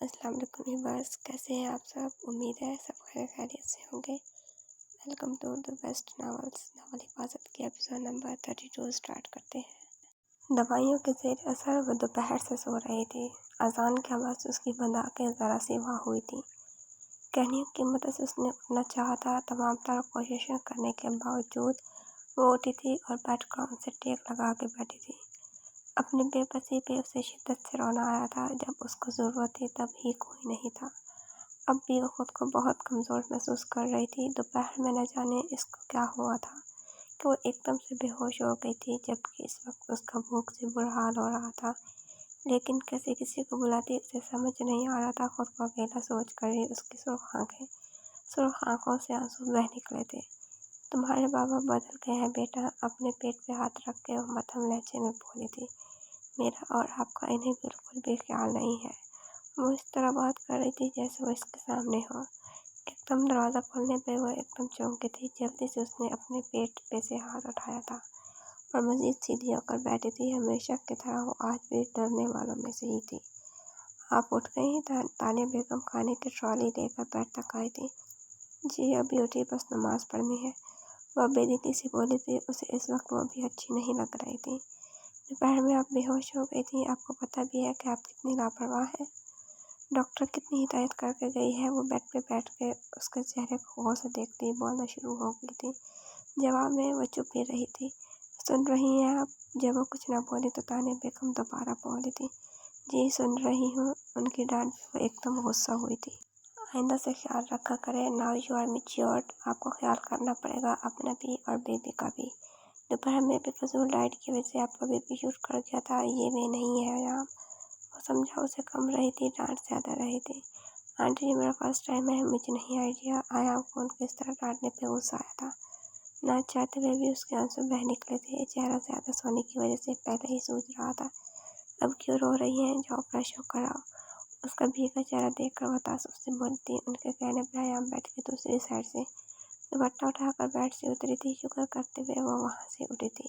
السلام علیکم ویورز، کیسے ہیں آپ سب؟ امید ہے سب خیر خیریت سے ہوں گے۔ Welcome to the best novel حفاظت کے ایپیسوڈ نمبر 32 اسٹارٹ کرتے ہیں۔ دوائیوں کے زیر اثر وہ دوپہر سے سو رہی تھی۔ اذان کی آواز اس کی بند آنکھیں ذرا سی واہ ہوئی تھی۔ کہنیوں کی مدد سے اس نے اٹھنا چاہا تھا، تمام تر کوششیں کرنے کے باوجود وہ اٹھی تھی اور بیڈ گراؤنڈ سے ٹیک لگا کے بیٹھی تھی۔ اپنی بے بسی پہ اسے شدت سے رونا آیا تھا۔ جب اس کو ضرورت تھی تب ہی کوئی نہیں تھا۔ اب بھی وہ خود کو بہت کمزور محسوس کر رہی تھی۔ دوپہر میں نہ جانے اس کو کیا ہوا تھا کہ وہ ایک دم سے بے ہوش ہو گئی تھی، جبکہ اس وقت اس کا بھوک سے برا حال ہو رہا تھا۔ لیکن کیسے کسی کو بلاتی اسے سمجھ نہیں آ رہا تھا۔ خود کو اکیلا سوچ کر ہی اس کی سرخ آنکھوں سے آنسو بہہ نکلے تھے۔ تمہارے بابا بدل گئے ہیں بیٹا، اپنے پیٹ پہ ہاتھ رکھ کے وہ مدھم لہجے میں بولی تھی۔ میرا اور آپ کا انہیں بالکل بھی خیال نہیں ہے۔ وہ اس طرح بات کر رہی تھی جیسے وہ اس کے سامنے ہو۔ ایک دم دروازہ کھولنے پہ وہ ایک دم چونکی تھی۔ جلدی سے اس نے اپنے پیٹ پہ سے ہاتھ اٹھایا تھا اور مزید سیدھی ہو کر بیٹھی تھی۔ ہمیشہ کی طرح وہ آج بھی ڈرنے والوں میں سے ہی تھی۔ آپ اٹھ گئی ہیں؟ تانیہ بیگم کھانے کی ٹرالی لے کر بیڈ تک آئی تھی۔ جی ابھی اٹھی، بس نماز پڑھنی ہے، وہ بے دلی سی بولی تھی۔ اسے اس وقت وہ بھی اچھی نہیں لگ رہی تھی۔ دوپہر میں آپ بے ہوش ہو گئی تھی، آپ کو پتہ بھی ہے کہ آپ کتنی لاپرواہ ہیں۔ ڈاکٹر کتنی ہدایت کر کے گئی ہے۔ وہ بیڈ پہ بیٹھ کے اس کے چہرے کو غور سے دیکھتی بولنا شروع ہو گئی تھی۔ جواب میں وہ چپ ہی رہی تھی۔ سن رہی ہیں آپ؟ جب وہ کچھ نہ بولی تو تانیہ بیگم دوبارہ بولی تھی۔ جی سن رہی ہوں۔ ان کی ڈانٹ پہ وہ ایک دم غصہ ہوئی تھی۔ آئندہ سے خیال رکھا کریں۔ ناؤ یو آر میچیورڈ، آپ کو خیال کرنا پڑے گا، اپنا بھی اور بیبی کا بھی۔ دوپہر میں بے فضول ڈائٹ کی وجہ سے آپ کا بیبی شروع کر گیا تھا، یہ بھی نہیں ہے عام۔ وہ سمجھا اسے کم رہی تھی، ڈانٹ زیادہ رہی تھی۔ آنٹی جی میرا فرسٹ ٹائم ہے، مجھے نہیں آئیڈیا آیا آپ کو ان کو اس طرح ڈانٹنے پہ غصہ آیا تھا۔ نہ چاہتے ہوئے بھی اس کے آنسو بہہ نکلے تھے۔ چہرہ زیادہ سونے کی وجہ سے پہلے ہی سوج رہا تھا۔ اب کیوں رو رہی ہیں؟ جاؤ فریش ہو کر آؤ۔ اس کا بھیگا چہرہ دیکھ کر وہ تعصب سے بولی تھی۔ ان کے کہنے پہ ایام بیڈ کی دوسری سائڈ سے دوپٹہ اٹھا کر بیڈ سے اتری تھی۔ شکر کرتے ہوئے وہ وہاں سے اٹھی تھی۔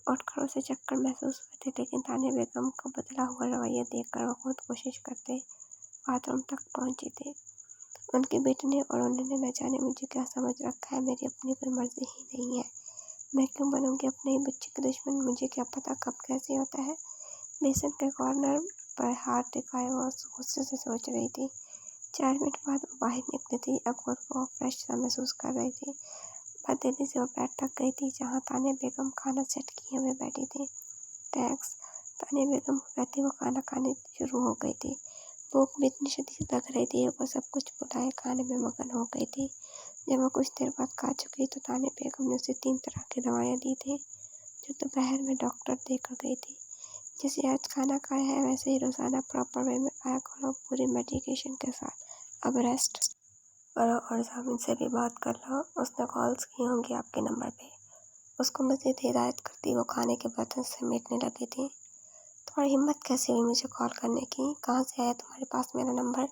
اٹھ کر اسے چکر محسوس ہوئے تھے، لیکن تانیہ بیگم کا بدلا ہوا رویہ دیکھ کر وہ خود کوشش کرتے باتھ روم تک پہنچی تھی۔ ان کی بیٹی نے اور انہوں نے نہ جانے مجھے کیا سمجھ رکھا ہے، میری اپنی کوئی مرضی ہی نہیں ہے، میں کیوں بنوں گی اپنے ہی بچے کی دشمن؟ مجھے کیا پتا کب کیسے ہوتا ہے۔ بیسن کے کارنر پر ہاتھ ٹکائے وہ غصے سے سوچ رہی تھی۔ 4 منٹ بعد وہ باہر نکلی تھی۔ اب خود کو فریش سا محسوس کر رہی تھی۔ بددلی سے وہ بیڈ تک گئی تھی جہاں تانیہ بیگم کھانا سیٹ کیے ہوئے بیٹھی تھی۔ تھینکس، تانیہ بیگم کو کہتی وہ کھانا کھانے شروع ہو گئی تھی۔ بھوک بھی اتنی شدید لگ رہی تھی، وہ سب کچھ بلائے کھانے میں مگن ہو گئی تھی۔ جب وہ کچھ دیر بعد کھا چکی تو تانیہ بیگم نے اسے 3 طرح کی دوائیاں دی تھیں جو دوپہر میں ڈاکٹر دے کر گئی تھی۔ جیسے آج کھانا کھایا ہے ویسے ہی روزانہ پراپر وے میں کھایا کرو، پوری میڈیکیشن کے ساتھ۔ اب ریسٹ کرو اور ضامن سے بھی بات کر لو، اس نے کالز کی ہوں گی آپ کے نمبر پہ۔ اس کو مزید ہدایت کرتی وہ کھانے کے برتن سمیٹنے لگی تھی۔ تمہاری ہمت کیسے ہوئی مجھے کال کرنے کی؟ کہاں سے آیا تمہارے پاس میرا نمبر؟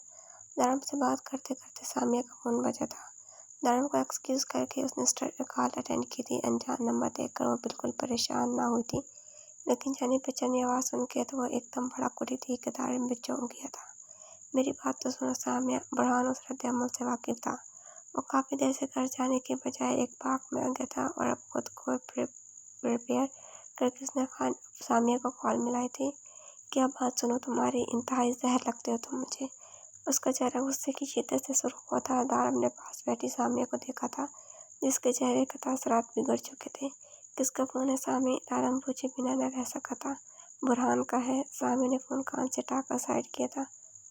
دھرم سے بات کرتے کرتے سامیہ کا فون بجا تھا۔ دھرم کو ایکسکیوز کر کے اس نے کال اٹینڈ کی تھی۔ انجان نمبر دیکھ کر وہ بالکل پریشان نہ ہوئی تھی، لیکن جانی پہچانی آواز سن کے تو وہ ایک دم بھڑک اٹھی تھی کہ دھرم بھی چونک گیا تھا۔ میری بات تو سنو سامیہ، برہان اس رد عمل سے واقف تھا۔ وہ کافی دیر سے گھر جانے کے بجائے ایک پارک میں گیا تھا اور اب خود کو پریپیئر کر کے اس نے سامیہ کو کال ملائی تھی۔ کیا بات سنو، تمہاری انتہائی زہر لگتے ہو تم مجھے۔ اس کا چہرہ غصے کی شدت سے سرخ ہوا تھا۔ دھرم نے پاس بیٹھی سامیہ کو دیکھا تھا جس کے چہرے کے تاثرات بگڑ چکے تھے۔ کس کا فون ہے سامی؟ دھرم پوچھے بنا نہ رہ سکا تھا۔ برہان کا ہے۔ سامی نے فون کان سے ہٹا کر سائڈ کیا تھا۔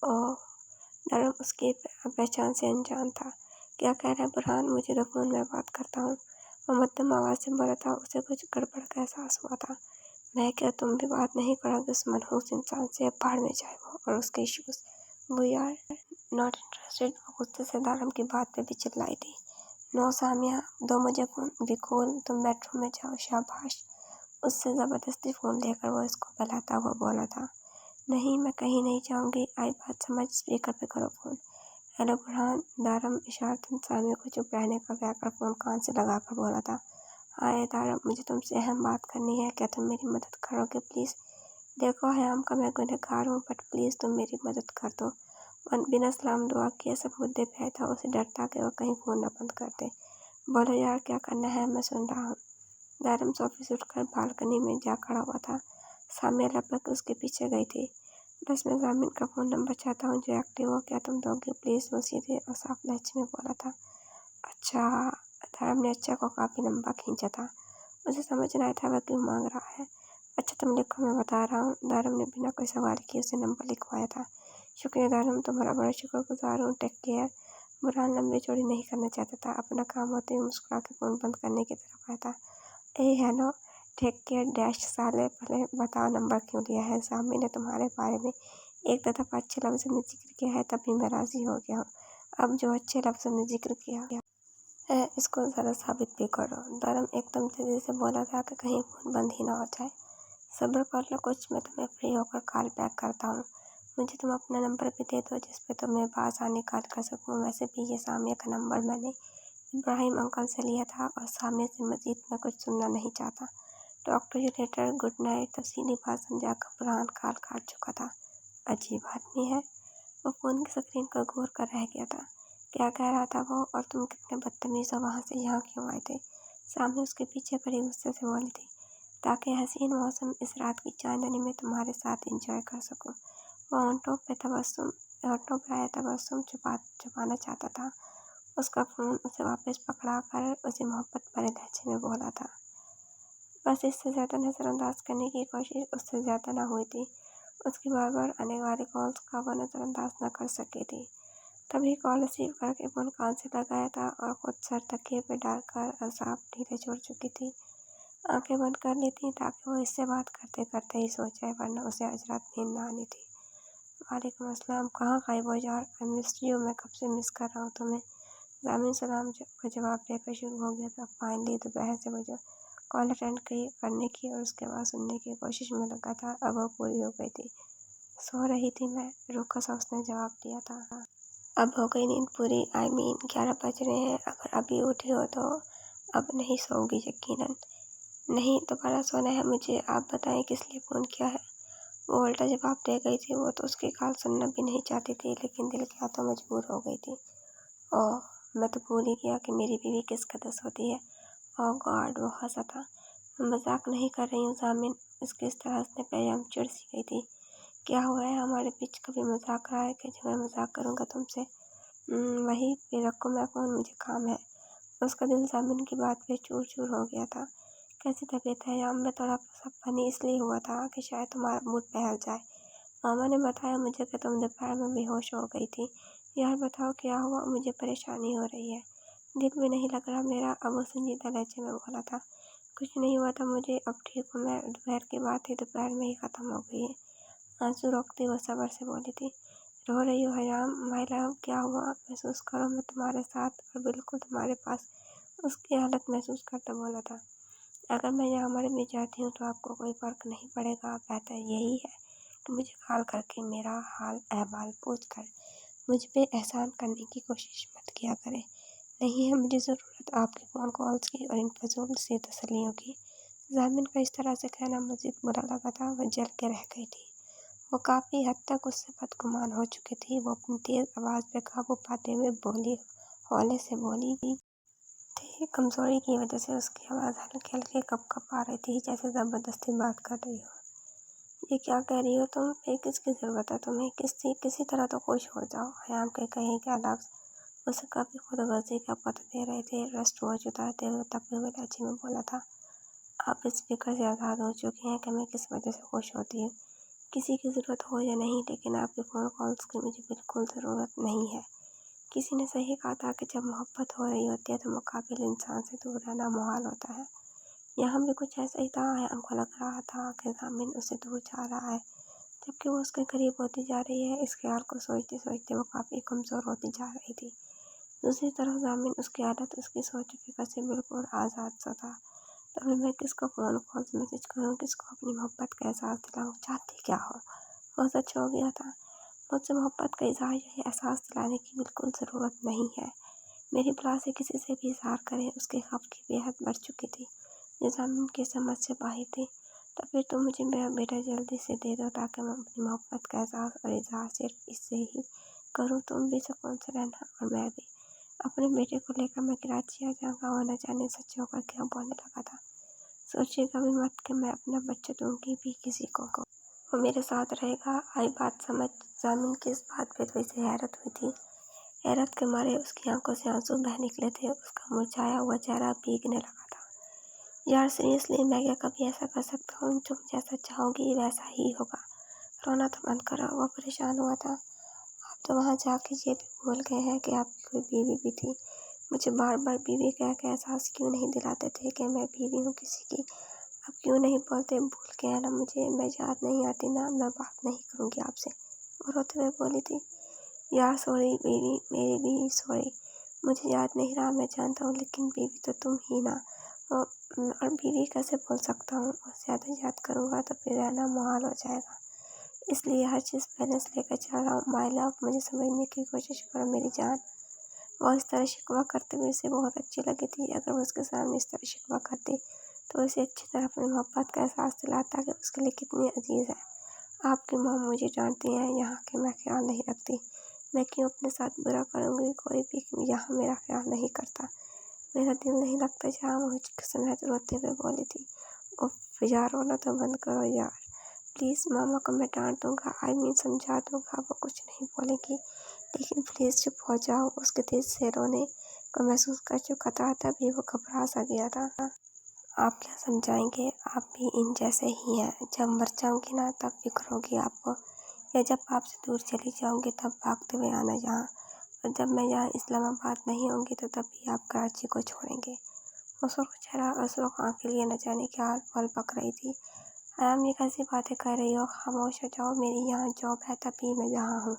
اوہ، دھرم اس کی پہچان سے انجان تھا۔ کیا کہہ رہا ہے برہان؟ مجھے تو فون میں بات کرتا ہوں، وہ مدھم آواز سے بولا تھا۔ اسے کچھ گڑبڑ کا احساس ہوا تھا۔ میں کیا تم بھی بات نہیں کرو گے اس منحوس انسان سے؟ بھاڑ میں جائے وہ اور اس کے issues, we are not interested. وہ غصے سے دھرم کی بات پہ بھی چلائی تھی۔ نو سامیہ، دو مجھے فون، بی کول، تم بیڈ روم میں جاؤ۔ شاباش۔ اس سے زبردستی فون لے کر وہ اس کو بہلاتا ہوا بولا تھا۔ نہیں میں کہیں نہیں جاؤں گی، آئی بات سمجھ، اسپیکر پہ کرو فون۔ ہیلو برہان، دھرم اشارتاً سامیہ کو چپ رہنے کا کہہ کر فون کان سے لگا کر بولا تھا۔ ہائے دھرم، مجھے تم سے اہم بات کرنی ہے، کیا تم میری مدد کرو گے پلیز؟ دیکھو حیام کا میں گنہگار ہوں، بٹ پلیز تم میری مدد کر دو۔ وہ बिना सलाम दुआ किए सब मुद्दे पे आया था। उसे डर था कि वो कहीं फ़ोन न बंद कर दे। बोलो यार क्या करना है, मैं सुन रहा हूँ। दारम सोफे से उठकर बालकनी में जा खड़ा हुआ था। सामिया लपक उसके पीछे गई थी। बस मैं जामिन का फ़ोन नंबर चाहता हूँ जो एक्टिव हो, क्या तुम दोगे प्लीज़? वो सीधे और साफ लहजे में बोला था। अच्छा। दारम ने अच्छा को काफ़ी लंबा खींचा था। उसे समझ नहीं आया था वह क्यों मांग रहा है। अच्छा तुम लिखो, मैं बता रहा हूँ। दारम ने बिना कोई सवाल किए उसे नंबर लिखवाया था। शुक्रिया दारम, तुम्हारा बड़ा शुक्रगुजार हूँ। Take care. बुरहान लंबी चौड़ी नहीं करना चाहता था। अपना काम होते हुए मुस्कुरा के फ़ोन बंद करने की तरफ आया था। हेलो, टेक केयर डैश साले, पहले बताओ नंबर क्यों लिया है? सामी ने तुम्हारे बारे में एक दफ़ा अच्छे लफ्ज़ में जिक्र किया है, तभी मैं राज़ी हो गया हूँ। अब जो अच्छे लफ्ज़ में जिक्र किया है इसको ज़रा साबित भी करो। दारम एकदम तेज़ी से बोला था कि कहीं फ़ोन बंद ही ना हो जाए। सब्र कर लो कुछ, मैं तुम्हें फ्री होकर कॉल बैक करता हूँ। मुझे तुम अपना नंबर भी दे दो जिस पे तुम्हें आसानी कॉल कर सकूँ। वैसे भी ये सामिया का नंबर मैंने इब्राहिम अंकल से लिया था और सामिया से मज़ीद मैं कुछ सुनना नहीं चाहता। Talk to you later, good night. तफसीली बात समझाकर बुरहान कॉल काट चुका था। अजीब आदमी है। वो फ़ोन की स्क्रीन पर घूर कर रह गया था। क्या कह रहा था वो? और तुम कितने बदतमीज़ हो, वहाँ से यहाँ क्यों आए थे? सामने उसके पीछे खड़ी गुस्से से बोली थी। ताकि हसीन मौसम इस रात की चांदनी में तुम्हारे साथ एंजॉय कर सकूं। वो होंठों पे आया तबस्सुम छुपाना चाहता था। उसका फ़ोन उसे वापस पकड़ा कर उसे मोहब्बत भरे लहजे में बोला था। बस इससे ज़्यादा नज़रअंदाज करने की कोशिश उससे ज़्यादा ना हुई थी। उसकी बार बार आने वाली कॉल्स का वो नज़रअंदाज न कर सकी थी। तभी कॉल रिसीव करके फ़ोन कान से लगाया था और खुद सर तकिए पे डालकर अज़ाब ढीले छोड़ चुकी थी। आंखें बंद कर ली थी ताकि वो इससे बात करते करते ही सो जाए, वरना उसे आज रात नींद ना आनी थी। वालेकुम अस्सलाम, कहाँ गायब हो यार? आई मिस्ड यू, मैं कब से मिस कर रहा हूँ तुम्हें। जामिन सलाम का जवाब देकर शुरू हो गया था। फाइनली दोपहर से मुझे कॉल अटेंड करने की और उसके बाद सुनने की कोशिश में लगा था। अब वो पूरी हो गई थी। सो रही थी मैं, रुका सा उसने जवाब दिया था। अब हो गई नींद पूरी? आई मीन 11 बज रहे हैं। अगर अभी उठी हो तो अब नहीं सोओगी यकीनन। नहीं, दोबारा सोना है मुझे। आप बताएं किस लिए फ़ोन किया है? वो उल्टा जवाब दे गई थी। वो तो उसकी कॉल सुनना भी नहीं चाहती थी, लेकिन दिल की तो मजबूर हो गई थी। ओह, मैं तो भूल ही गया कि मेरी बीवी किस कदर सोती है। ओह गॉड, वो हंसा था। मैं मजाक नहीं कर रही हूँ जामिन। उसकी इस तरह हंसने पर हम चिढ़ सी गई थी। क्या हुआ है, हमारे बीच कभी मजाक रहा है कि जो मैं मजाक करूँगा तुमसे? वही, फिर रखो मैं फ़ोन, मुझे काम है। उसका दिल जामिन की बात पे चूर चूर हो गया था। कैसी तबीयत है यार? मैं थोड़ा सा फनी इसलिए हुआ था कि शायद तुम्हारा मूड बहल जाए। मामा ने बताया मुझे कि तुम दोपहर में बेहोश हो गई थी। यार बताओ क्या हुआ, मुझे परेशानी हो रही है। दिल भी नहीं लग रहा मेरा। अब वो संजीदा लहजे में बोला था। कुछ नहीं हुआ था मुझे, अब ठीक हूँ मैं। दोपहर की बात थी, दोपहर में ही ख़त्म हो गई है। आंसू रोकती वो सब्र से बोली थी। रो रही हो हयाम? माय लव, क्या हुआ? महसूस करो मैं तुम्हारे साथ और बिल्कुल तुम्हारे पास। उसकी हालत महसूस करता बोला था। अगर मैं यहाँ मर भी जाती हूँ तो आपको कोई फ़र्क नहीं पड़ेगा। बेहतर यही है कि मुझे कॉल करके मेरा हाल अहवाल पूछ कर मुझ पे एहसान करने की कोशिश मत किया करें। नहीं है मुझे ज़रूरत आपकी फ़ोन कॉल्स की और इन फजूल से तसल्लियों की। जामिन का इस तरह से कहना मज़ीद बुरा लगा था। वह जल के रह गई थी। वो काफ़ी हद तक उससे बदगुमान हो चुकी थी। वो अपनी तेज़ आवाज़ पे काबू पाते हुए बोली, हौले से बोली थी। कमज़ोरी की वजह से उसकी आवाज़ हल्की हल्की कँप आ रही थी, जैसे ज़बरदस्ती बात कर रही हो। ये क्या कह रही हो तुम? फिर किसकी ज़रूरत है तुम्हें? किसी तरह तो खुश हो जाओ। हयाम के कहे क्या लफ्ज़ उसे काफ़ी खुदगर्जी का पता दे रहे थे। रेस्ट वॉच उतारते हुए तपे हुए लहजे में बोला था। आप इस फिक्र से आज़ाद हो चुके हैं कि मैं किस वजह से खुश होती हूँ। किसी की ज़रूरत हो या नहीं, लेकिन आपके फ़ोन कॉल्स की मुझे बिल्कुल ज़रूरत नहीं है। किसी ने सही कहा था कि जब मोहब्बत हो रही होती है तो मुकाबिल इंसान से दूर रहना मुहाल होता है। यहाँ भी कुछ ऐसा ही था। हयाम को लग रहा था कि जामिन उससे दूर जा रहा है, जबकि वो उसके करीब होती जा रही है। इस ख्याल को सोचते सोचते वो काफ़ी कमज़ोर होती जा रही थी। दूसरी तरफ जामिन, उसकी आदत, उसकी सोच फिक्र से बिल्कुल आज़ाद सा था। तभी मैं किसको फ़ोन कॉल्स मैसेज करूँ, किसको अपनी मोहब्बत का एहसास दिलाऊँ? चाहती क्या हो? वो सच हो गया था। मुझसे मोहब्बत का इज़हार या एहसास दिलाने की बिल्कुल ज़रूरत नहीं है। मेरी बला से किसी से भी इज़हार करें, उसके खौफ की बेहद बढ़ चुकी थी। ये जामिन की समझ से बाहर थी। तो फिर तुम मुझे मेरा बेटा जल्दी से दे दो ताकि मैं अपनी मोहब्बत का एहसास और इज़हार सिर्फ इससे ही करूँ तुम भी सुकून से रहना और मैं भी। अपने बेटे को लेकर मैं कराची आ जाऊँगा और न जाने सच होकर क्या बोलने लगा था। सोचिएगा भी मत कि मैं अपना बच्चा दूंगी भी किसी को वो मेरे साथ रहेगा। आई बात समझ। जामिन की इस बात पे थोड़ी सी हैरत हुई थी। हैरत के मारे उसकी आंखों से आंसू बह निकले थे। उसका मुरझाया हुआ चेहरा भीगने लगा था। यार सीरियसली मैं क्या कभी ऐसा कर सकता हूँ? तुम जैसा चाहोगी वैसा ही होगा। रोना तो बंद करो। वो परेशान हुआ था। आप तो वहाँ जाके ये भी भूल गए हैं कि आपकी कोई बीवी भी थी। मुझे बार बार बीवी कह के एहसास क्यों नहीं दिलाते थे कि मैं बीवी हूँ किसी की? आप क्यों नहीं बोलते? भूल के है ना मुझे? मैं याद नहीं आती ना, मैं बात नहीं करूँगी आपसे। वो रोते हुए बोली थी। यार सॉरी बीवी, मेरी भी सॉरी। मुझे याद नहीं रहा, मैं जानता हूँ, लेकिन बीवी तो तुम ही ना। और बीवी कैसे बोल सकता हूँ? और ज़्यादा याद करूँगा तो फिर रहना मुहाल हो जाएगा। इसलिए हर चीज़ बैलेंस लेकर चल रहा हूँ। माय लव, मुझे समझने की कोशिश करो मेरी जान। वो इस तरह शिकवा करते हुए उसे बहुत अच्छी लगी थी। अगर वो उसके सामने इस तरह शिकवा करती तो उसे अच्छी तरह अपनी मोहब्बत का एहसास दिलाता कि उसके लिए कितनी अजीज़ है। आपकी माँ मुझे डांटती हैं यहाँ के मैं ख्याल नहीं रखती। मैं क्यों अपने साथ बुरा करूँगी? कोई भी यहाँ मेरा ख्याल नहीं करता। मेरा दिल नहीं लगता जहाँ। मुझे कसम है। रोते हुए बोली थी। उफ यार, रोना तो बंद करो यार प्लीज़। मामा को मैं डांट दूँगा, आई मीन समझा दूँगा, वो कुछ नहीं बोलेगी। लेकिन प्लीज़ चुप हो जाओ। उसके दिल से रोने को महसूस कर चुका था, तभी वो घबरा सा गया था। आप क्या समझाएंगे? आप भी इन जैसे ही हैं। जब मर जाऊंगी ना तब बिखरोगी आपको, या जब आपसे दूर चली जाऊंगी तब भागते हुए आना यहाँ। और जब मैं यहाँ इस्लामाबाद नहीं होंगी तो तभी आप कराची को छोड़ेंगे। उसको चेहरा असरों आँख के लिए न जाने क्या हाल पल पक रही थी। आयाम, ये कैसी बातें कर रही हो? खामोश हो जाओ। मेरी यहाँ जॉब है तभी मैं यहाँ हूँ।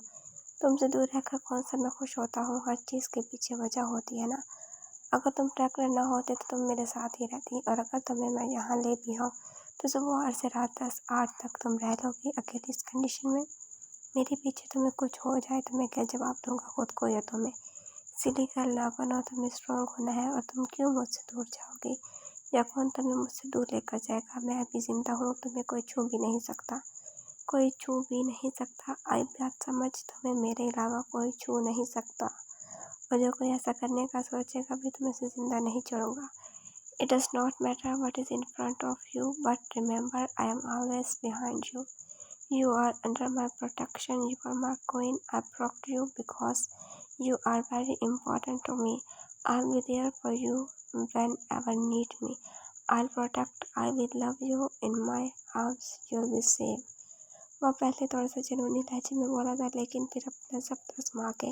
तुमसे दूर रहकर कौन सा मैं खुश होता हूँ? हर चीज़ के पीछे वजह होती है ना। अगर तुम ट्रैकर न होते तो तुम मेरे साथ ही रहती, और अगर तुम्हें मैं यहाँ ले भी हूँ तो सुबह 8 से रात 10-8 तक तुम रह लोगी अकेली इस कंडीशन में। मेरे पीछे तुम्हें कुछ हो जाए तो मैं क्या जवाब दूंगा खुद को या तुम्हें? सिली गर्ल ना बनो, तुम्हें स्ट्रॉन्ग होना है। और तुम क्यों मुझसे दूर जाओगी? या कौन तुम्हें मुझसे दूर लेकर जाएगा? मैं अभी जिंदा हूँ, तुम्हें कोई छू भी नहीं सकता। कोई छू भी नहीं सकता। आई बात समझ। तुम्हें मेरे अलावा कोई छू नहीं सकता। और जो कोई ऐसा करने का सोचेगा भी तो मैं उसे जिंदा नहीं छोड़ूंगा। It does not matter what is in front of you, but remember I am always behind you. You are under my protection. You are my queen. I protect you because you are very important to me. I'll be there for you whenever need me. I'll protect. I will love you in my arms. You'll be safe. वह पहले थोड़ा सा जुनूनी लहजे में बोला था, लेकिन फिर अपना सब आजमा के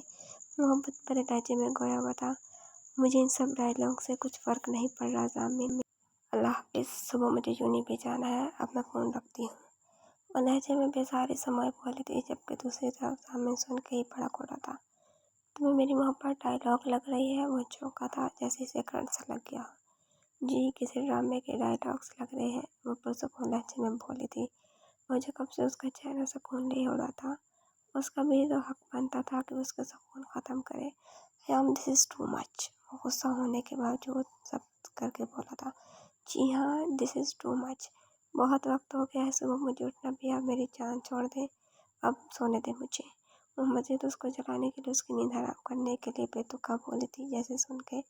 मोहब्बत भरे लहजे में गोया हुआ था। मुझे इन सब डायलॉग से कुछ फ़र्क नहीं पड़ रहा ज़ामिन। अल्लाह हाफ़िज़। सुबह मुझे यूनी भी जाना है। अब मैं फ़ोन रखती हूँ। वो लहजे में बेसहारी समय बोली थी, जबकि दूसरी तरफ ज़ामिन सुन के ही भड़क उठा था। तुम्हें मेरी मोहब्बत डायलॉग लग रही है? वो चौंका था जैसे इसे करंट सा लग गया। जी, किसी ड्रामे के डायलॉग्स लग रहे हैं, वो पुरसुकून लहजे में बोली थी। मुझे कब से उसका चेहरा सुकून ले हो रहा था। उसका भी तो हक बनता था कि उसका सुकून ख़त्म करे। This is too much. वो गुस्सा होने के बावजूद जब्त करके बोला था। जी हाँ, दिस इज़ टू मच। बहुत वक्त हो गया है, सुबह मुझे उठना भी। अब मेरी जान छोड़ दे, अब सोने दे मुझे। वो मजीद उसको जलाने के लिए, उसकी नींद हराम करने के लिए बेतुका बोली थी। जैसे सुन के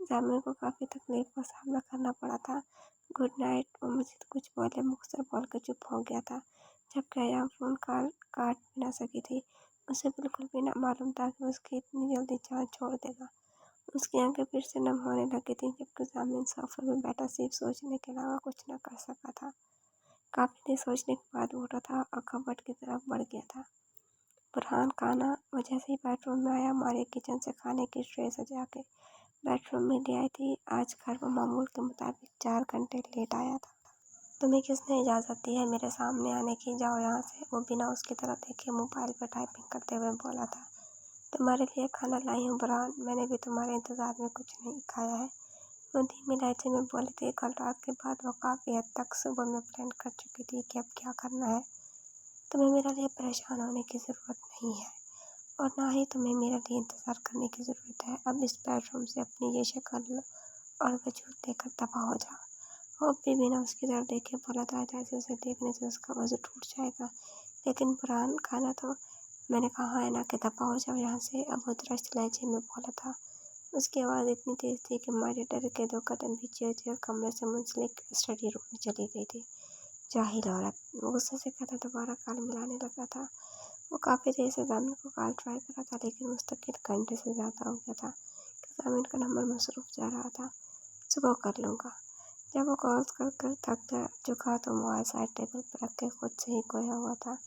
जामिन को काफ़ी तकलीफ का सामना करना पड़ा था। Good night. वो मजीद कुछ बोले, मुखसर बोल कर चुप हो गया था। जबकि आयाम फ़ोन कॉल काट भी ना सकी थी। उसे बिल्कुल भी ना मालूम था कि उसकी इतनी जल्दी जान छोड़ देगा। उसकी आंखें फिर से नम होने लगी थीं, जबकि ज़ामिन सोफे में बैठा सिर्फ सोचने के अलावा कुछ न कर सका था। काफ़ी देर सोचने के बाद उठा था और कबर्ड की तरफ बढ़ गया था। बुरहान खाना। वो जैसे ही बेडरूम में आया, मारे किचन से खाने की ट्रे सजा के बेडरूम में ले आई थी। आज घर वो मामूल के मुताबिक 4 घंटे लेट आया था। तुम्हें किसने इजाज़त दी है मेरे सामने आने की? जाओ यहाँ से। वो बिना उसकी तरफ देखे मोबाइल पर टाइपिंग करते हुए बोला था। तुम्हारे लिए खाना लाई हूँ बुरहान। मैंने भी तुम्हारे इंतज़ार में कुछ नहीं खाया है। वो धीमे लहजे में बोली थी। कल रात के बाद वो काफ़ी हद तक सुबह में प्लान कर चुकी थी कि अब क्या करना है। तुम्हें मेरे लिए परेशान होने की ज़रूरत नहीं है, और ना ही तुम्हें मेरे लिए इंतज़ार करने की ज़रूरत है। अब इस बेडरूम से अपनी ये शक्ल और वजूद देकर तबाह हो जा। वो अब भी बिना उसकी तरफ देखे बोला था, जैसे उसे देखने से उसका वजूद टूट जाएगा। लेकिन बुरहान खाना तो मैंने कहा है ना कि दफा हो जाओ यहाँ से, अब वो दुरुस्त लहजे में बोला था। उसकी आवाज़ इतनी तेज़ थी कि मारे डर के 2 कदम पीछे हुए और कमरे से मुंसलिक स्टडी रूम में चली गई थी। जाहिल औरत, वो गुस्से से कहता दोबारा कान मिलाने लगा था। वो काफ़ी देर से जामिन को कॉल ट्राई करा था, लेकिन मुस्तकिल घंटे से ज़्यादा हो गया था कि जामिन का नंबर मसरूफ़ जा रहा था। सुबह कर लूँगा। जब वो कॉल्स कर कर थक चुका तो मोबाइल साइड टेबल पर रख के खुद से ही खोया हुआ था।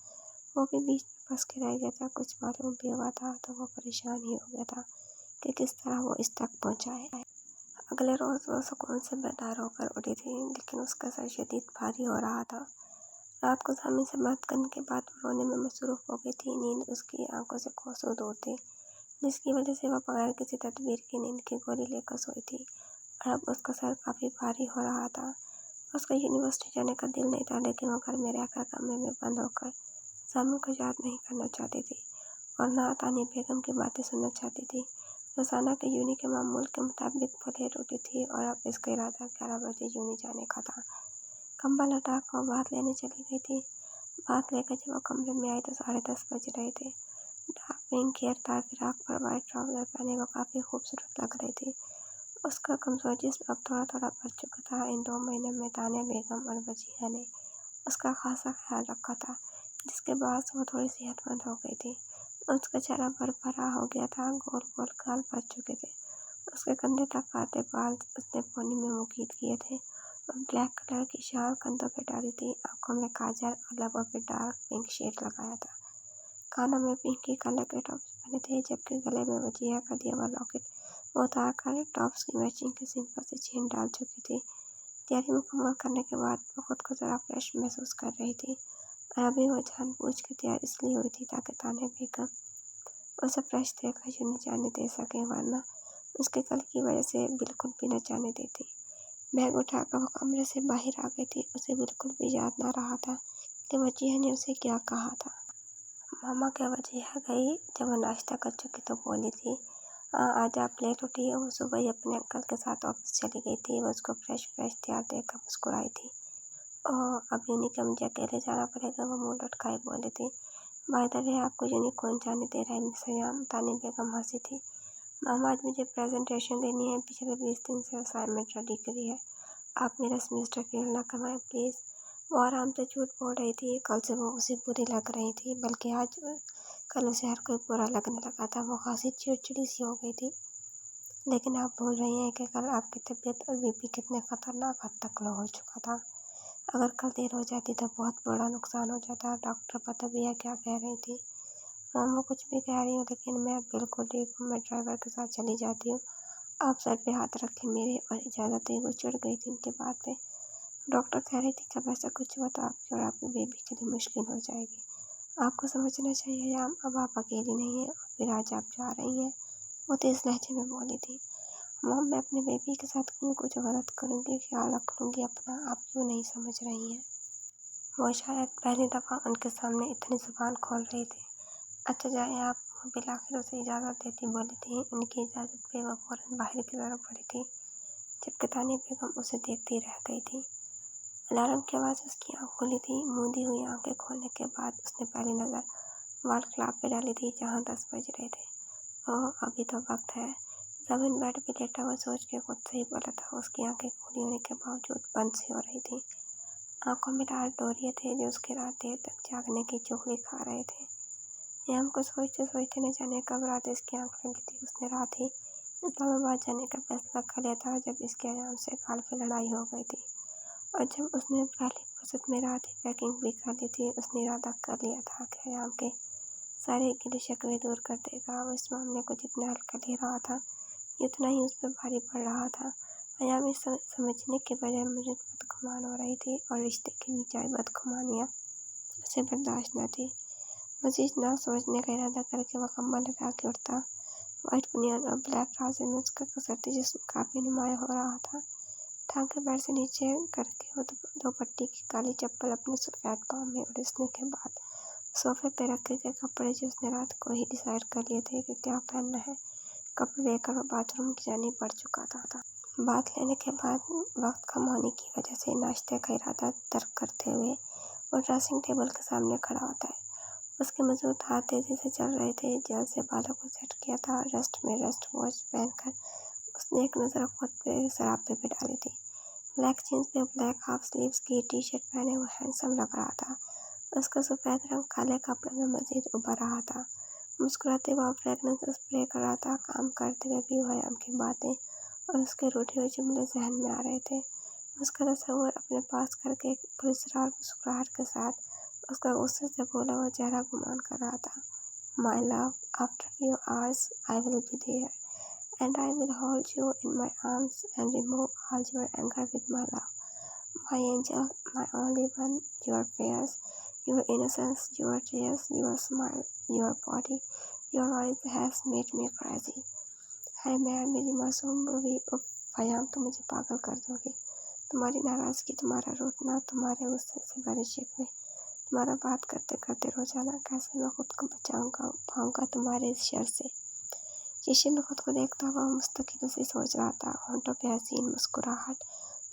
वो भी बीच में फंस के रह गया था। कुछ मालूम भी हुआ था तो वो परेशान ही हो गया था कि किस तरह वो इस तक पहुँचाए। अगले रोज़ वो सुकून से बेदार होकर उठी थी, लेकिन उसका सर शदीद भारी हो रहा था। रात को जामिन से बात करने के बाद वो रोने में मसरूफ़ हो गई थी। नींद उसकी आंखों से कोसों दूर थी, जिसकी वजह से वह बगैर किसी तदबीर के नींद की गोली लेकर सोई थी। और अब उसका सर काफ़ी भारी हो रहा था। उसका यूनिवर्सिटी जाने का दिल नहीं था, लेकिन वो घर में रहकर कमरे में बंद होकर जामिन को याद नहीं करना चाहती थी और ना तानी बेगम की बातें सुनना चाहती थी। रोज़ाना के यूनी के मामूल के मुताबिक वो लेट उठी थी और अब इसका इरादा 11 बजे यूनी जाने का था। कंबल हटा कर वो बात लेने चली गई थी। बात लेकर जब वो कमरे में आई तो 10:30 बज रहे थे। डार्क पिंक घेरदार फिराक पर वाइट ट्राउज़र पहने वो काफ़ी खूबसूरत लग रही थी। उसका कमज़ोर जिस्म अब थोड़ा थोड़ा बढ़ चुका था। इन 2 महीनों में तानिया बेगम और वजीहा ने उसका खासा ख्याल रखा था, जिसके बाद वो थोड़ी सेहतमंद हो गई थी। उसका चेहरा भरभरा हो गया था, गोल गोल गाल बढ़ चुके थे। उसके कंधे तक आते बाल उसने पोनी में मुकीद किए थे और ब्लैक कलर की शाल कंधों पे डाली थी। आंखों में काजल और लबों पे डार्क पिंक शेड लगाया था। कानों में पिंकी कलर के टॉप्स पहने थे, जबकि गले में वजीहा का दिया हुआ लॉकेट वो उतार कर टॉप्स की मैचिंग की सिंपल सी चेन डाल चुकी थी। तैयारी मुकम्मल करने के बाद वो खुद को ज़रा फ्रेश महसूस कर रही थी और अभी वो जानबूझ के तैयार इसलिए हुई थी ताकि तानिया बेगम उसे फ्रेश देखकर यूँ न जाने दे सके, वरना उसके कल की वजह से बिल्कुल भी न जाने देती। बैग उठाकर वो कमरे से बाहर आ गई थी। उसे बिल्कुल भी याद न रहा था कि वजीहा ने उसे क्या कहा था। मामा क्या वजीहा गई जब वो नाश्ता कर चुकी तो बोली थी, आज आप लेट उठी है। वो सुबह ही अपने अंकल के साथ ऑफिस चली गई थी। वो उसको फ्रेश तैयार देखकर मुस्कुराई थी। ओह, अब यूनी के मुझे अकेले जाना पड़ेगा, वो मुँह लटकाए बोली थी। बाय द वे, आपको यूनी कौन जाने दे रहा है मिस सयाम? तानी बेगम हंसी थी। मामा, आज मुझे प्रेजेंटेशन देनी है। पिछले 20 दिन से असाइनमेंट रेडी करी है। आप मेरा सेमेस्टर फेल ना करवाएं प्लीज़। वो आराम से झूठ बोल रही थी। कल से वो उसे बुरी लग रही थी, बल्कि आज कल उसे हर कोई बुरा लगने लगा था। वो खासी चिड़चिड़ी सी हो गई थी। लेकिन आप भूल रही हैं कि कल आपकी तबीयत और बीपी कितने ख़तरनाक हद तक लो हो चुका था। अगर कल देर हो जाती तो बहुत बड़ा नुकसान हो जाता। डॉक्टर पता भी है क्या कह रही थी? मैम, वो कुछ भी कह रही हूँ, लेकिन मैं बिल्कुल ठीक हूँ। मैं ड्राइवर के साथ चली जाती हूँ। आप सर पे हाथ रखें मेरे और इजाज़त दें। वो चिढ़ गई थी उनके बात पे। डॉक्टर कह रही थी जब ऐसा कुछ हुआ तो आपकी और आपकी बेबी के लिए मुश्किल हो जाएगी। आपको समझना चाहिए याम, अब आप अकेली नहीं हैं और फिर आज आप जा रही हैं। वो तेज़ लहजे में बोली थी। मॉम, मैं अपने बेबी के साथ क्यों कुछ गलत करूँगी? ख्याल रख लूँगी अपना। आप क्यों नहीं समझ रही हैं? वो शायद पहली दफ़ा उनके सामने इतनी ज़ुबान खोल रही थी। अच्छा जाए आप। वो बिलाखिर उसे इजाज़त देती बोली थी। उनकी इजाज़त पे वो फ़ौरन बाहर की तरफ बढ़ी थी, जबकि तानिया बेगम उसे देखती रह गई थी। अलार्म की आवाज़ उसकी आँख खुली थी। मूंदी हुई आंखें खोलने के बाद उसने पहली नज़र वॉल क्लॉक पे डाली थी, जहाँ 10 बज रहे थे। ओह, अभी तो वक्त है। जमीन बेड पे लेटा हुआ सोच के खुद से ही बोला था। उसकी आंखें खुली होने के बावजूद बंद सी हो रही थी। आंखों में लाल डोरिये थे जो उसकी रात देर तक जागने की चुगली खा रहे थे। याम को सोचते सोचते न जाने कब रात इसकी आंख लगी थी। उसने रात ही इस्लामाबाद जाने का फैसला कर लिया था, जब इसके अयाम से काफ़ी लड़ाई हो गई थी। और जब उसने पहली फुर्सत में रात ही पैकिंग भी कर ली थी, उसने इरादा कर लिया था कि अयाम के सारे गिले शिकवे दूर कर देगा। वो इस मामले को जितना हल्का ले रहा था, उतना ही उस पर भारी पड़ रहा था। अयाम इस समझने के बजाय मुझे बदगुमान हो रही थी और रिश्ते की बजाय बदगुमानियाँ उसे बर्दाश्त न थी। मज़ीद ना सोचने का इरादा करके वह कंबल हटा के उठता। वाइट बनियान और ब्लैक ट्राउज़र में उसका कसरती जिस्म काफ़ी नुमाया हो रहा था। टांग के पैर से नीचे करके वो दो पट्टी की काली चप्पल अपने सफ़ेद पाँव में उलझने के बाद सोफे पे रखे गए कपड़े जो उसने रात को ही डिसाइड कर लिए थे कि क्या पहनना है, कपड़े लेकर वो बाथरूम की जानिब बढ़ चुका था। बात लेने के बाद वक्त कम होने की वजह से नाश्ते का इरादा तर्क करते हुए वो ड्रेसिंग टेबल के सामने खड़ा होता है उसके मजबूत हाथ तेजी से चल रहे थे। जल्द से बालों को सेट किया था। रेस्ट में रेस्ट वॉच पहनकर उसने एक नज़र खुद पे सरापे पे डाली थी। ब्लैक जीन्स पे ब्लैक हाफ स्लीव्स की टी शर्ट पहने वो हैंडसम लग रहा था। उसका सफ़ेद रंग काले कपड़े में मजीद उभर रहा था। मुस्कुराते हुए फ्रेगनेंस स्प्रे कर रहा था। काम करते हुए भी व्यायाम की बातें और उसके रूठे हुए जुमले जहन में आ रहे थे। उसका तस्वीर अपने पास करके एक पुरस्कार मुस्कुराहट के साथ उसका गुस्से से बोला हुआ चेहरा गुमान कर रहा था। My love, after few hours I will be there, and I will hold you in my arms and remove all your anger with my love. My angel, my only one, your fears, your innocence, your tears, your smile, your body, your voice has made me crazy. हाय मैं मेरी मासूम Ruby, उफ फयाम, तुम मुझे पागल कर दोगे। तुम्हारी नाराज़गी, तुम्हारा रूठना, तुम्हारे गुस्से से भरे शिकवे, तुम्हारा बात करते करते रोजाना कैसे मैं खुद को बचाऊंगा पाऊंगा तुम्हारे इस शर से। शीशे में खुद को देखता हुआ मुस्तकिल से सोच रहा था। होंठों पे हसीन मुस्कुराहट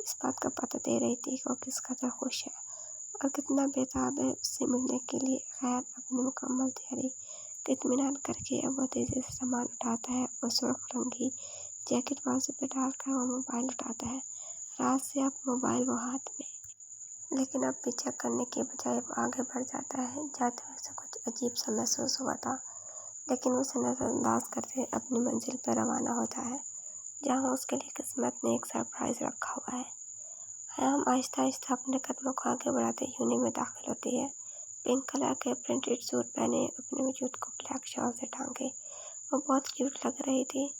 इस बात का पता दे रही थी कि वो किस कदर खुश है और कितना बेताब है उससे मिलने के लिए। खैर, अपनी मुकम्मल तैयारी का इत्मीनान करके अब वो तेजी से सामान उठाता है और सुर्ख रंगी जैकेट बाजू पे डालकर वो मोबाइल उठाता है। रात से अब मोबाइल वो हाथ में, लेकिन अब पीछा करने के बजाय वो आगे बढ़ जाता है। जाते हुए उसे कुछ अजीब सा महसूस हुआ था, लेकिन उसे नज़रअंदाज करते अपनी मंजिल पर रवाना होता है, जहाँ उसके लिए किस्मत ने एक सरप्राइज़ रखा हुआ है। हम आहिस्ता आहिस्ता अपने कदमों को आगे बढ़ाते यूनि में दाखिल होती है। पिंक कलर के प्रिंटेड सूट पहने, अपने वजूद को ब्लैक शॉल से ढांके वो बहुत क्यूट लग रही थी।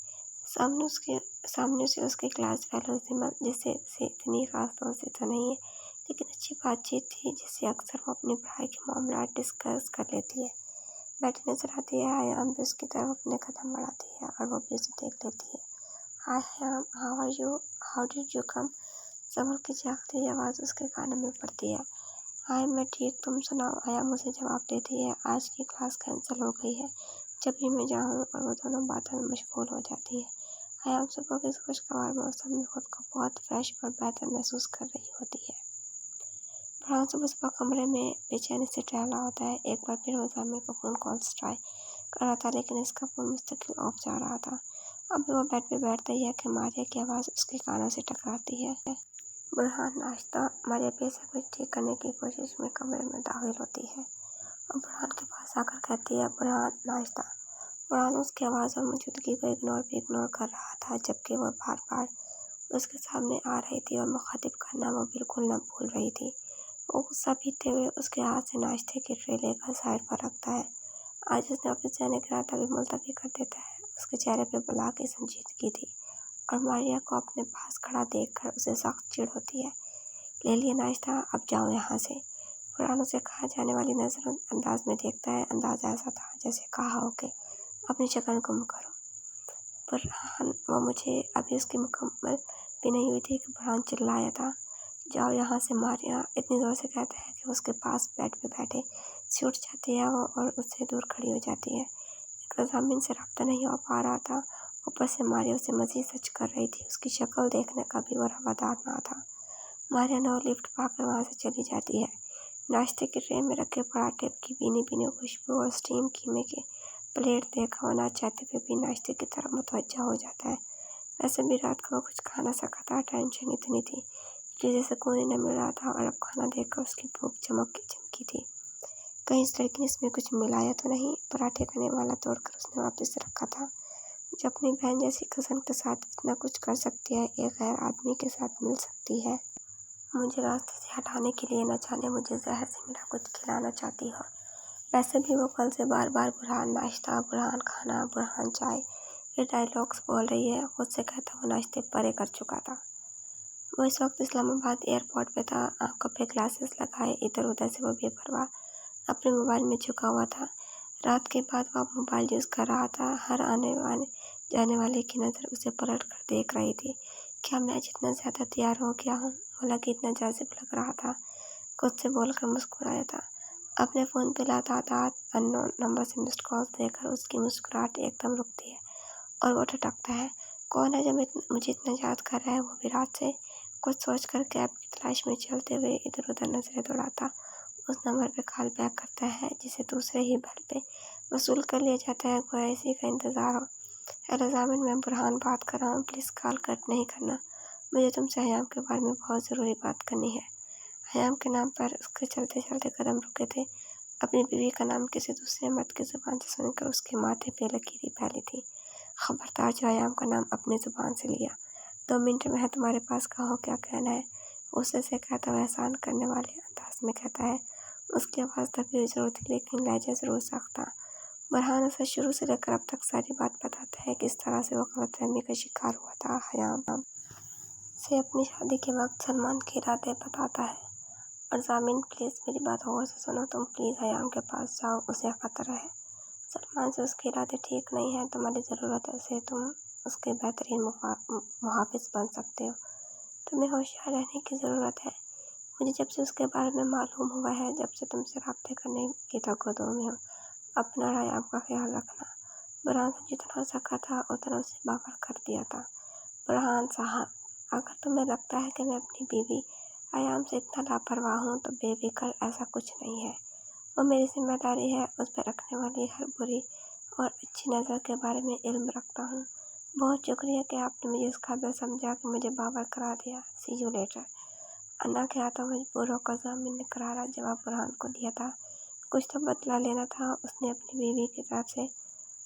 सामने से उसके क्लास फेलो सिमल, जिससे इतनी खास दोस्ती तो नहीं है, लेकिन अच्छी बातचीत थी जिससे अक्सर वो अपनी पढ़ाई के मामला डिस्कस कर लेती है। बैठी नजर आती है। आयाम भी उसकी तरफ अपने कदम बढ़ाती है और वो भी उसे देख लेती है। Hi I am, how are you, how did you come? संभल की झांकती हुई आवाज़ उसके कानों में पड़ती है। हाय मैं ठीक, तुम सुनाओ? आयाम उसे जवाब देती है। आज की क्लास कैंसिल हो गई है, जब भी मैं जाऊँ, और वो दोनों बातों में मशगूल हो जाती है। आयाम सुबह के इस खुशगवार मौसम में खुद को बहुत फ्रेश और बेहतर महसूस कर रही होती है। फरहान सुबह कमरे में बेचैनी से टहला होता है। एक बार फिर वो जामिर को फ़ोन कॉल्स ट्राई कर रहा था, लेकिन इसका फ़ोन मुस्तकिल ऑफ जा रहा था। अब वो बेड पे बैठता ही है कि मारिया की आवाज़ उसके कानों से टकराती है। बुरहान नाश्ता। मारिया पैसे कुछ ठीक करने की कोशिश में कमरे में दाखिल होती है और बुरहान के पास आकर कहती है, बुरहान नाश्ता। बुरहान उसकी आवाज़ और मौजूदगी को इग्नोर कर रहा था, जबकि वो बार बार उसके सामने आ रही थी और मुखातिब करना वो बिल्कुल न भूल रही थी। वो गुस्सा पीते हुए उसके हाथ से नाश्ते की ट्रे लेकर साइड पर रखता है। आज उसने ऑफिस जाने का इरादा भी मुलतवी कर देता है। उसके चेहरे पे बला की संजीदगी थी और मारिया को अपने पास खड़ा देखकर उसे सख्त चिढ़ होती है। ले लिया नाश्ता, अब जाओ यहाँ से। फरहान उसे कहा जाने वाली नजर अंदाज में देखता है। अंदाज ऐसा था जैसे कहा हो कि अपनी शक्ल गुम करो। फरहान, वो मुझे अभी उसकी मुकम्मल भी नहीं हुई थी कि फरहान चिल्लाया था, जाओ यहाँ से। मारिया इतनी ज़ोर से कहता है कि उसके पास बेड पे बैठे से उठ जाती है वो और उससे दूर खड़ी हो जाती है। एक ज़मीन से रब्ता नहीं हो पा रहा था, ऊपर से मारिया उसे मज़ीद सच कर रही थी। उसकी शक्ल देखने का भी वो रवादार ना था। मारिया नो लिफ्ट पाकर वहाँ से चली जाती है। नाश्ते की ट्रे में रखे पराठे की भीनी भीनी खुशबू और स्टीम कीमे के प्लेट देखा वो ना चाहते हुए भी नाश्ते की तरफ मुतवज्जा हो जाता है। वैसे भी रात को वो कुछ खा ना सका था। टेंशन इतनी थी, चीज़ें सुकून ही न मिल रहा था, और अब खाना देखकर उसकी भूख चमकी थी। कहीं इस लड़की ने इसमें कुछ मिलाया तो नहीं? पराठे खाने वाला तोड़कर उसने वापस रखा था। जो अपनी बहन जैसी कज़न के साथ इतना कुछ कर सकती है, एक गैर आदमी के साथ मिल सकती है। मुझे रास्ते से हटाने के लिए न जाने मुझे जहर से मिला कुछ खिलाना चाहती हो। वैसे भी वो कल से बार बार बुरहान नाश्ता, बुरहान खाना, बुरहान चाय ये डायलॉग्स बोल रही है। खुद से कहता वो नाश्ते परे कर चुका था। वो इस वक्त इस्लामाबाद एयरपोर्ट पे था। आंखों पे ग्लासेस लगाए इधर उधर से वो बेपरवाह अपने मोबाइल में झुका हुआ था। रात के बाद वो मोबाइल यूज़ कर रहा था। हर आने जाने वाले की नज़र उसे पलट कर देख रही थी। क्या मैं जितना ज़्यादा तैयार हो गया हूँ? वो लगी इतना जाजिब लग रहा था। खुद से बोलकर मुस्कुराया था। अपने फ़ोन पे लगातार अननोन नंबर से मिस्ड कॉल्स देकर उसकी मुस्कुराहट एकदम रुकती है और वो ठटकता है। कौन है जो मुझे इतना याद कर रहा है, वो भी रात से? कुछ सोचकर कैब की तलाश में चलते हुए इधर उधर नजरें दौड़ाता उस नंबर पे कॉल बैक करता है जिसे दूसरे ही बेल पे वसूल कर लिया जाता है, गोया इसी का इंतज़ार हो। हेलो जामिन, मैं बुरहान बात कर रहा हूँ, प्लीज़ कॉल कट नहीं करना, मुझे तुमसे हयाम के बारे में बहुत ज़रूरी बात करनी है। हयाम के नाम पर उसके चलते चलते कदम रुके थे। अपनी बीवी का नाम किसी दूसरे मर्द की ज़ुबान से सुनकर उसके माथे पे लकीरें फैली थी। खबरदार जो हयाम का नाम अपनी ज़ुबान से लिया। 2 मिनट में है तुम्हारे पास, कहो क्या कहना है, गुस्से से कहता हुआ एहसान करने वाले अंदाज में कहता है। उसकी आवाज़ दबी हुई ज़रूर थी, लेकिन लहजा ज़रूर सख्त था। बुरहान उसे शुरू से लेकर अब तक सारी बात बताता है, किस तरह से वो गलतफहमी का शिकार हुआ था। हयाम से अपनी शादी के वक्त सलमान के इरादे बताता है। और जामिन, प्लीज़ मेरी बात गौर से सुनो, तुम प्लीज़ हयाम के पास जाओ, उसे खतरा है। सलमान से उसके इरादे ठीक नहीं हैं, तुम्हारी ज़रूरत है से तुम उसके बेहतरीन मुहाफ़िज़ बन सकते हो। तुम्हें होशियार रहने की ज़रूरत है। मुझे जब से उसके बारे में मालूम हुआ है, जब से तुमसे राब्ते करने की तकद्दुर में हूँ, अपना और हयाम का ख्याल रखना। बुरहान से जितना हो सका था उतना उसे बावर कर दिया था। बुरहान साहब, अगर तुम्हें लगता है कि मैं अपनी बीवी हयाम से इतना लापरवाह हूँ तो बेफिक्र, ऐसा कुछ नहीं है। वो मेरी जिम्मेदारी है, उस पर रखने वाली हर बुरी और अच्छी नज़र के बारे में इल्म रखता हूँ। बहुत शुक्रिया कि आपने मुझे इस काबिल समझा कि मुझे बावर करा दिया। सी यू लेटर। अन्ना के हाथों मजबूर होकर जामिन ने करारा जवाब बुरहान को दिया था। कुछ तो बदला लेना था। उसने अपनी बीवी की तरफ से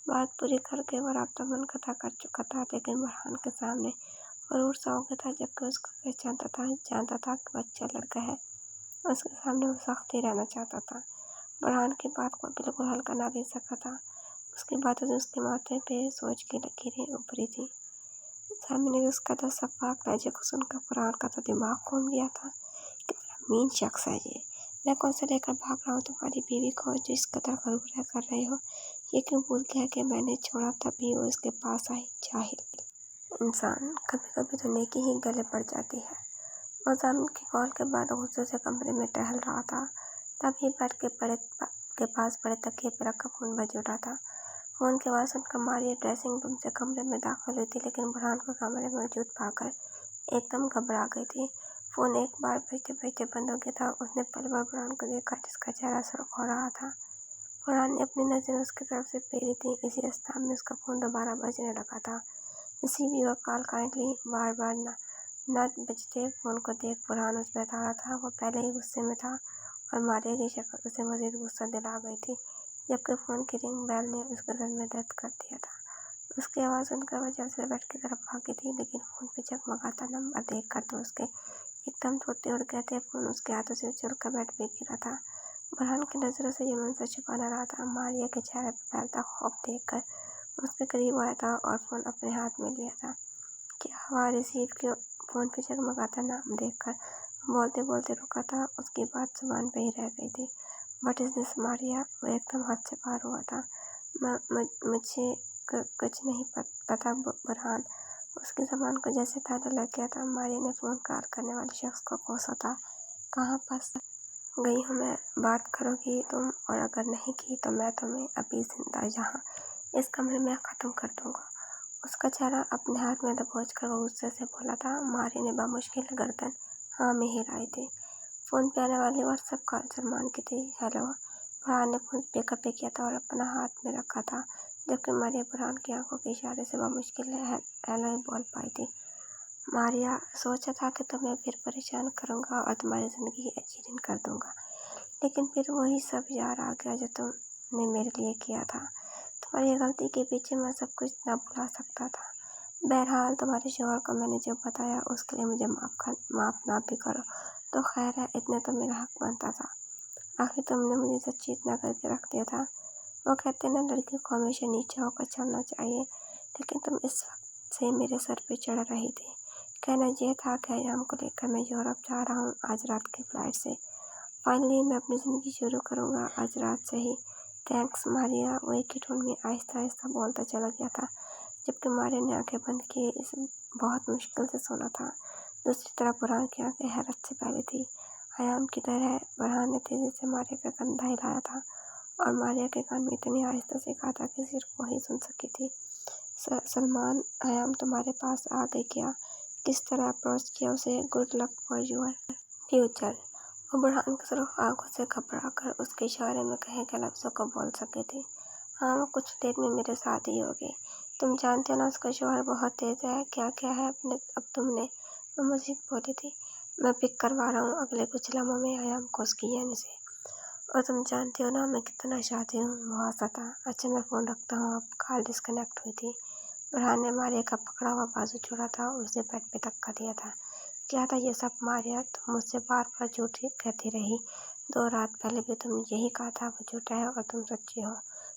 बात पूरी करके वो राब्ता मुनक़ता कर चुका था, लेकिन बुरहान के सामने गरूर सा हो गया था, जबकि उसको पहचानता था, जानता था कि वो अच्छा लड़का है। उसके सामने वो सख्त ही रहना चाहता था। बुरहान की बात को बिल्कुल हल्का ना ले सका था। उसकी बातों से उसके माथे पे सोच की लकीरें उभरी थी। जामिन ने उसका तो सफाक लहजे को सुनकर बुरहान का तो दिमाग घूम गया था। कितना मीन शख्स है ये। मैं कौन से लेकर भाग रहा हूँ तुम्हारी बीवी को जो इस कदर गरूर कर रहे हो। ये क्यों भूल गया कि मैंने छोड़ा तभी वो इसके पास आई। जाहिल इंसान, कभी कभी तो नेकी ही गले पड़ जाती है। वो जामिन की कॉल के बाद गुस्से से कमरे में टहल रहा था, तभी बेड के पास बड़े तकिए पर रखा फ़ोन बज उठा था। फ़ोन की आवाज़ सुनकर मारिया ड्रेसिंग रूम से कमरे में दाखिल हुई थी, लेकिन बुरहान को कमरे में मौजूद पाकर एकदम घबरा गई थी। फ़ोन एक बार बजते बजते बंद हो गया था। उसने पल भर बुरहान को देखा, जिसका चेहरा सुर्ख हो रहा था। बुरहान ने अपनी नज़रें उसकी तरफ से फेरी थी। इसी अवस्था में उसका फ़ोन दोबारा बजने लगा था। Receive your call kindly. बार बार न बजते फ़ोन को देख बुरहान उस पर ताड़ा था। वो पहले ही गुस्से में था और मारिया की शक्ल उसे मज़ीद गुस्सा दिला गई थी, जबकि फ़ोन की रिंग बेल ने उसके दिल में दर्द कर दिया था। उसकी आवाज़ सुनकर वह जल्द से बेड की तरफ भागी थी, लेकिन फ़ोन पे जगमगाता नंबर देखकर तो उसके एकदम तोते उड़ गए थे। फ़ोन उसके हाथों से उछलकर बेड पे गिरा था। बुरहान की नज़रों से जुनून से छुपा न रहा था। मारिया के चेहरे पर फैलता खौफ देखकर उसके करीब आया था और फ़ोन अपने हाथ में लिया था। क्या हुआ? रिसीव क्यों? फ़ोन पे जगमगाता नाम देखकर बोलते बोलते रुका था। उसकी बात जुबान पे ही रह गई थी। What is this Maria? वो एकदम हद से पार हुआ था। मुझे कुछ नहीं पता बुरहान। उसकी ज़बान को जैसे ताला लग गया था। मारिया ने फ़ोन कॉल करने वाले शख्स को कोसा था। कहाँ फंस गई हूँ मैं? बात करोगी तुम? और अगर नहीं की तो मैं तुम्हें अभी जिंदा यहाँ इस कमरे में ख़त्म कर दूँगा। उसका चेहरा अपने हाथ में दबोच कर वो गुस्से से बोला था। मारिया ने बामुश्किल गर्दन हाँ में हिलाई थी। फ़ोन पे आने वाली व्हाट्सएप कॉल सलमान की थी। हेलो। बुरहान ने फ़ोन पिकअप पे किया था और अपना हाथ में रखा था, जबकि मारिया बुरहान की आंखों के इशारे से बामुश्किल हेलो बोल पाई थी। मारिया, सोचा था कि तुम्हें फिर परेशान करूँगा और तुम्हारी ज़िंदगी अच्छी दिन कर दूँगा, लेकिन फिर वही सब याद आ गया जो तुमने मेरे लिए किया था। तुम्हारी गलती के पीछे मैं सब कुछ ना भुला सकता था। बहरहाल तुम्हारे शौहर को मैंने जो बताया उसके लिए मुझे माफ़ ना भी करो तो खैर है, इतने तो मेरा हक बनता था। आखिर तुमने मुझे सच्ची इतना करके रख दिया था। वो कहते ना, लड़की को हमेशा नीचे होकर चलना चाहिए, लेकिन तुम इस वक्त से मेरे सर पे चढ़ रही थी। कहना यह था कि हयाम को लेकर मैं यूरोप जा रहा हूँ आज रात की फ़्लाइट से। फाइनली मैं अपनी ज़िंदगी शुरू करूँगा आज रात से ही। थैंक्स मारिया। वो एक ही टोन में आहिस्ता आहिस्ता बोलता चला गया था, जबकि मारिया ने आंखें बंद की। इसे बहुत मुश्किल से सोना था। दूसरी तरफ बुरहान की आंखें हैरत से फैली थी। हयाम की तरह बुरहान ने तेज़ी से मारिया का कंधा हिलाया था और मारिया के कान में इतनी आहिस्ता से कहा था कि सिर्फ वही सुन सकी थी। सलमान, हयाम तुम्हारे पास आ गई क्या? किस तरह अप्रोच किया उसे? Good luck for your future. وہ برہان کی طرف آنکھوں سے گھبرا کر اس کے اشارے میں کہے گئے لفظوں کو بول سکے تھے۔ ہاں، وہ کچھ دیر میں میرے ساتھ ہی ہوگے۔ تم جانتے ہو نا اس کا شوہر بہت تیز ہے۔ کیا کیا ہے اب تم نے؟ وہ مزید بولی تھی۔ میں پک کروا رہا ہوں اگلے کچھ لمحوں میں ایام کو اس کی جانے سے۔ اور تم جانتے ہو نا میں کتنا شاطر ہوں، وہ ہنسا تھا۔ اچھا میں فون رکھتا ہوں اب۔ کال ڈسکنیکٹ ہوئی تھی۔ برہان نے ماریا کا پکڑا ہوا بازو چھوڑا تھا اور اسے بیڈ پہ دھکا دیا تھا۔ کیا تھا یہ سب ماریا؟ تم مجھ سے بار بار جھوٹ کہتی رہی۔ 2 رات پہلے بھی تم یہی کہا تھا وہ جھوٹا ہے اور تم سچی ہو۔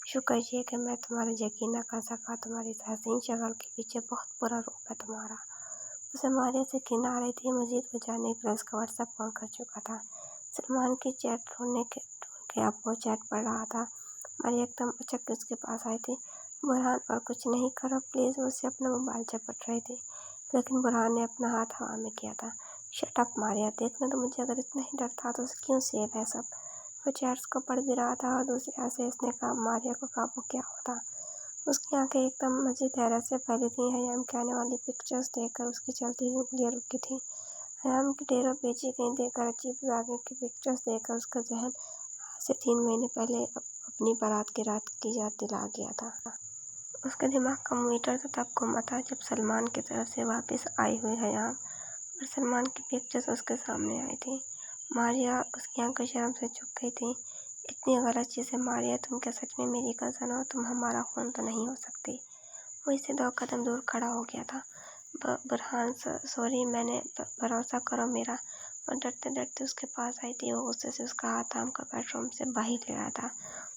شکر یہ کہ میں تمہارا یقین نہ کر سکا۔ تمہاری اس حسین شکل کے پیچھے بہت برا روپ ہے تمہارا۔ اسے ماریا سے گھن آ رہی تھی۔ مزید وہ جاننے کے لیے اس کا واٹس ایپ آن کر چکا تھا۔ سلمان کی چیٹ ڈھونڈ کے اب وہ چیٹ پڑھ رہا تھا۔ ماریا ایک دم اچک کے اس کے پاس آئی تھی۔ برہان اور کچھ نہیں کرو پلیز، وہ اسے اپنا موبائل چپٹ رہی تھی، لیکن برہان نے اپنا ہاتھ ہوا میں کیا تھا۔ شٹ اپ ماریا، دیکھنا تو مجھے اگر اتنا ہی ڈر تھا تو کیوں سیو ہے سب؟ وہ چیٹس کو پڑھ بھی رہا تھا اور دوسری ہاتھ سے اس نے کہا ماریا کو قابو کیا ہوتا۔ اس کی آنکھیں ایک دم مزید حیرت سے پھیلی تھیں۔ حیام کی آنے والی پکچرز دیکھ کر اس کی چلتی ہوئی انگلیاں رکی تھیں۔ حیام کی ڈیروں پیچی گئیں دیکھ کر عجیب ذائقے کی پکچرز دیکھ کر اس کا ذہن آج سے 3 مہینے پہلے اپنی بارات کی رات کی یاد دلا گیا تھا۔ اس کے دماغ کا مویٹر تو تب گھوما تھا جب سلمان کی طرف سے واپس آئی ہوئی حیام اور سلمان کی پکچرز اس کے سامنے آئی تھی۔ ماریا اس کی آنکھیں شرم سے جھک گئی تھیں۔ اتنی غلط چیزیں ماریا، تم کیا سچ میں میری کزن ہو؟ تم ہمارا خون تو نہیں ہو سکتی؟ وہ اس سے 2 قدم دور کھڑا ہو گیا تھا۔ برہان سوری، میں نے بھروسہ کرو میرا۔ وہ ڈرتے ڈرتے اس کے پاس آئی تھی۔ وہ غصے سے اس کا ہاتھ تھام کر بیڈ روم سے باہر لے آیا تھا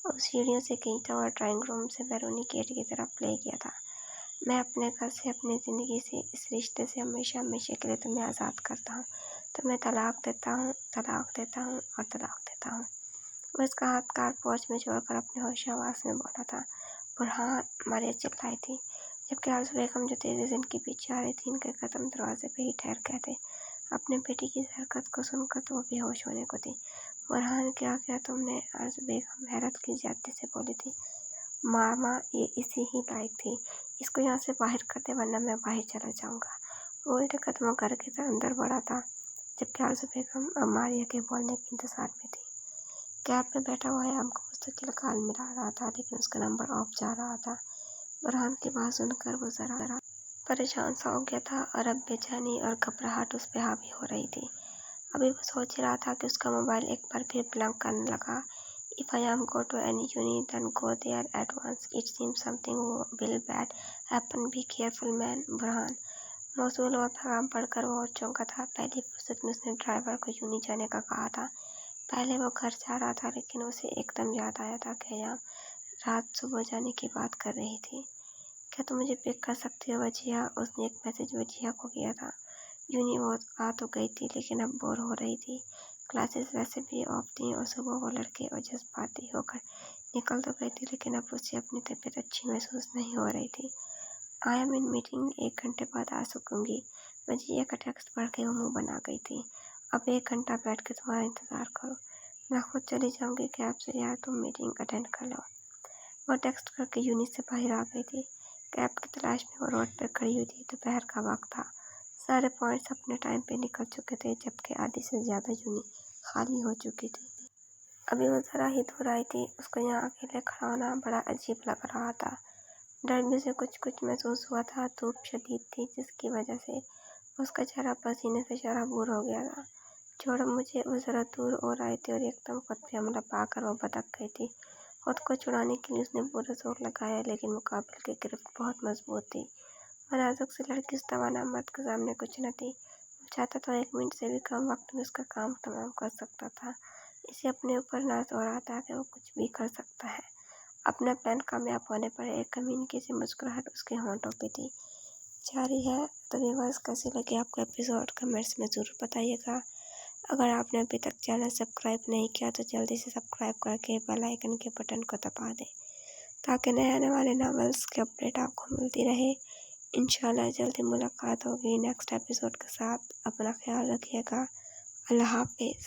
اور سیڑھیوں سے کھینچتا ہوا ڈرائنگ روم سے بیرونی گیٹ کی طرف لے گیا تھا۔ میں اپنے گھر سے، اپنی زندگی سے، اس رشتے سے ہمیشہ ہمیشہ کے لیے تمہیں آزاد کرتا ہوں۔ تمہیں طلاق دیتا ہوں، طلاق دیتا ہوں اور طلاق دیتا ہوں۔ وہ اس کا ہاتھ کار پوچھ میں چھوڑ کر اپنے ہوش آواز میں بولا تھا۔ برہان، ماریا چلائی تھی، جبکہ آرزو بیگم جو تیزی سے ان کے پیچھے آ رہی تھی، ان کے قدم دروازے پہ ہی ٹھہر گئے تھے۔ اپنے بیٹی کی اس حرکت کو سن کر تو وہ بے ہوش ہونے کو تھی۔ برہان، کیا کیا تم نے؟ آرزو بیگم حیرت کی زیادتی سے بولی تھی۔ ماما یہ اسی ہی لائق تھی، اس کو یہاں سے باہر کر دے ورنہ میں باہر چلا جاؤں گا۔ وہ الٹے قدموں گھر کے اندر بڑھا تھا، جبکہ آرزو بیگم اب ماریا کے بولنے کے انتظار میں تھی۔ کیب میں بیٹھا ہوا حیام کو مستقل کال ملا رہا تھا، لیکن اس کا نمبر آف جا رہا تھا۔ برہان کی بات سن کر وہ ذرا پریشان سا ہو گیا تھا اور اب بے چینی اور گھبراہٹ اس پہ حاوی ہو رہی تھی۔ ابھی وہ سوچ رہا تھا کہ اس کا موبائل ایک بار پھر بلنک کرنے لگا۔ If I am go to any uni, then go there at once. It seems something will bad happen. Be careful, man. برہان۔ موصول اور پیغام پڑھ کر وہ اور چونکا تھا۔ پہلی فرصت میں اس نے ڈرائیور کو یونی جانے کا کہا تھا۔ پہلے وہ گھر جا رہا تھا، لیکن اسے ایک دم یاد آیا تھا کہ حیام رات صبح جانے کی بات کر رہی تھی۔ کیا تم مجھے پک کر سکتی ہو وجیہہ؟ اس نے ایک میسج وجیہہ کو کیا تھا۔ یونی وہ آ تو گئی تھی، لیکن اب بور ہو رہی تھی۔ کلاسز ویسے بھی آف تھیں اور صبح وہ لڑکے اور جذباتی ہو کر نکل تو گئی تھی، لیکن اب اسے اپنی طبیعت اچھی محسوس نہیں ہو رہی تھی۔ آئی ایم ان میٹنگ، 1 گھنٹے بعد آ سکوں گی۔ وجیہہ کا ٹیکسٹ پڑھ کے وہ منہ بنا گئی تھی۔ اب 1 گھنٹہ بیٹھ کے تمہارا انتظار کرو، میں خود چلی جاؤں گی کیب سے، یار تم میٹنگ اٹینڈ کر لو۔ وہ ٹیکسٹ کر کے یونی سے باہر آ گئی تھی۔ کیب کی تلاش میں وہ روڈ پہ کھڑی ہوئی تھی۔ دوپہر کا وقت تھا، سارے پوائنٹس اپنے ٹائم پہ نکل چکے تھے، جبکہ آدھی سے زیادہ یونی خالی ہو چکی تھی۔ ابھی وہ ذرا ہی دور آئی تھی۔ اس کو یہاں اکیلے کھڑا ہونا بڑا عجیب لگ رہا تھا۔ ڈر بھی اسے کچھ محسوس ہوا تھا۔ دھوپ شدید تھی، جس کی وجہ سے اس کا چہرہ پسینے سے شرابور ہو گیا تھا۔ چھوڑو مجھے، وہ ذرا دور اور آئی تھی اور ایک دم خود پہ حملہ پا کر وہ بھٹک گئی تھی۔ خود کو چھڑانے کے لیے اس نے پورا زور لگایا، لیکن مقابل کی گرفت بہت مضبوط تھی۔ وہ نازک سی لڑکی اس توانا مرد کے سامنے کچھ نہ تھی۔ وہ چاہتا تو 1 منٹ سے بھی کم وقت میں اس کا کام تمام کر سکتا تھا۔ اسے اپنے اوپر ناز ہو رہا تھا کہ وہ کچھ بھی کر سکتا ہے۔ اپنا پلان کامیاب ہونے پر ایک کمینگی سی مسکراہٹ اس کے ہونٹوں پہ تھی۔ جاری ہے۔ تو ویورز، کیسے لگے آپ کو ایپیسوڈ؟ کمنٹس میں ضرور بتائیے گا۔ اگر آپ نے ابھی تک چینل سبسکرائب نہیں کیا تو جلدی سے سبسکرائب کر کے بیل آئیکن کے بٹن کو دبا دیں، تاکہ نئے آنے والے ناولز کی اپڈیٹ آپ کو ملتی رہے۔ انشاءاللہ جلدی ملاقات ہوگی نیکسٹ ایپیسوڈ کے ساتھ۔ اپنا خیال رکھیے گا۔ اللہ حافظ۔